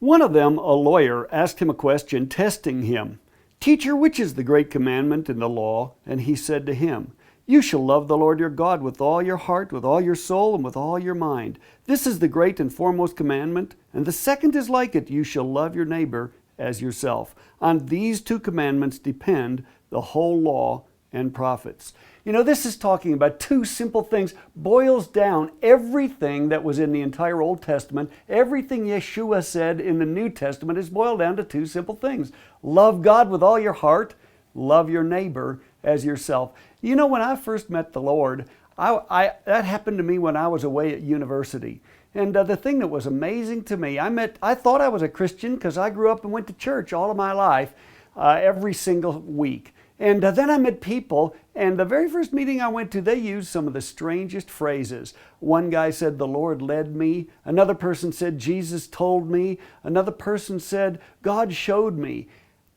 One of them, a lawyer, asked him a question, testing him. "Teacher, which is the great commandment in the law?" And he said to him, "You shall love the Lord your God with all your heart, with all your soul, and with all your mind. This is the great and foremost commandment, and the second is like it. You shall love your neighbor as yourself. On these two commandments depend the whole law and prophets." You know, this is talking about two simple things, boils down everything that was in the entire Old Testament. Everything Yeshua said in the New Testament is boiled down to two simple things. Love God with all your heart, love your neighbor as yourself. You know, when I first met the Lord, that happened to me when I was away at university. And the thing that was amazing to me, I thought I was a Christian because I grew up and went to church all of my life, every single week. And then I met people, and the very first meeting I went to, they used some of the strangest phrases. One guy said, "The Lord led me." Another person said, "Jesus told me." Another person said, "God showed me."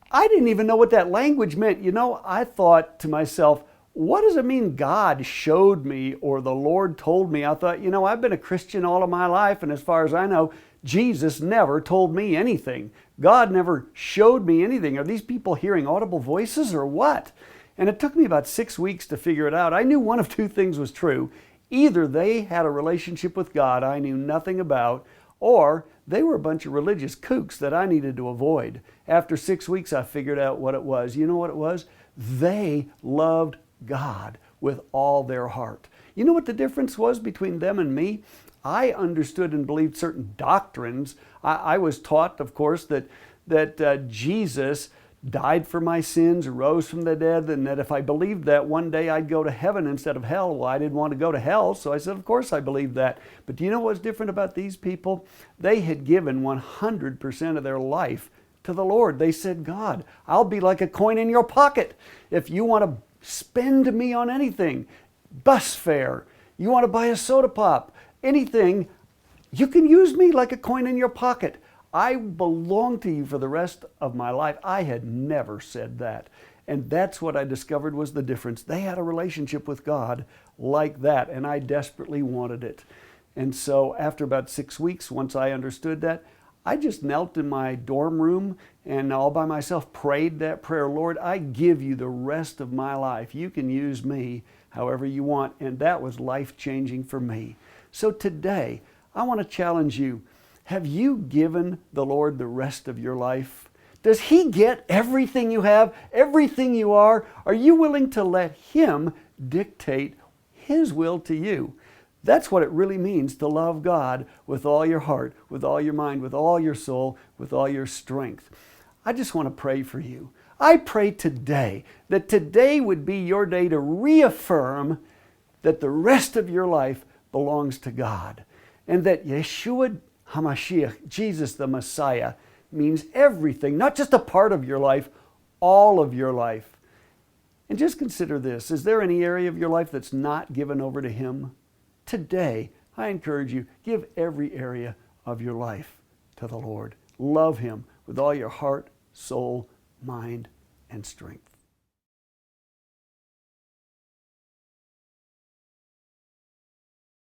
I didn't even know what that language meant. You know, I thought to myself, what does it mean God showed me or the Lord told me? I thought, you know, I've been a Christian all of my life, and as far as I know, Jesus never told me anything. God never showed me anything. Are these people hearing audible voices or what? And it took me about 6 weeks to figure it out. I knew one of two things was true. Either they had a relationship with God I knew nothing about, or they were a bunch of religious kooks that I needed to avoid. After 6 weeks, I figured out what it was. You know what it was? They loved God with all their heart. You know what the difference was between them and me? I understood and believed certain doctrines. I was taught, of course, that Jesus died for my sins, rose from the dead, and that if I believed that, one day I'd go to heaven instead of hell. Well, I didn't want to go to hell, so I said, of course I believed that. But do you know what's different about these people? They had given 100% of their life to the Lord. They said, "God, I'll be like a coin in your pocket. If you want to spend me on anything, bus fare, you want to buy a soda pop, anything, you can use me like a coin in your pocket. I belong to you for the rest of my life." I had never said that. And that's what I discovered was the difference. They had a relationship with God like that, and I desperately wanted it. And so after about 6 weeks, once I understood that, I just knelt in my dorm room and all by myself prayed that prayer. "Lord, I give you the rest of my life. You can use me however you want." And that was life-changing for me. So today, I want to challenge you. Have you given the Lord the rest of your life? Does He get everything you have, everything you are? Are you willing to let Him dictate His will to you? That's what it really means to love God with all your heart, with all your mind, with all your soul, with all your strength. I just want to pray for you. I pray today that today would be your day to reaffirm that the rest of your life belongs to God, and that Yeshua HaMashiach, Jesus the Messiah, means everything, not just a part of your life, all of your life. And just consider this. Is there any area of your life that's not given over to Him? Today, I encourage you, give every area of your life to the Lord. Love Him with all your heart, soul, mind, and strength.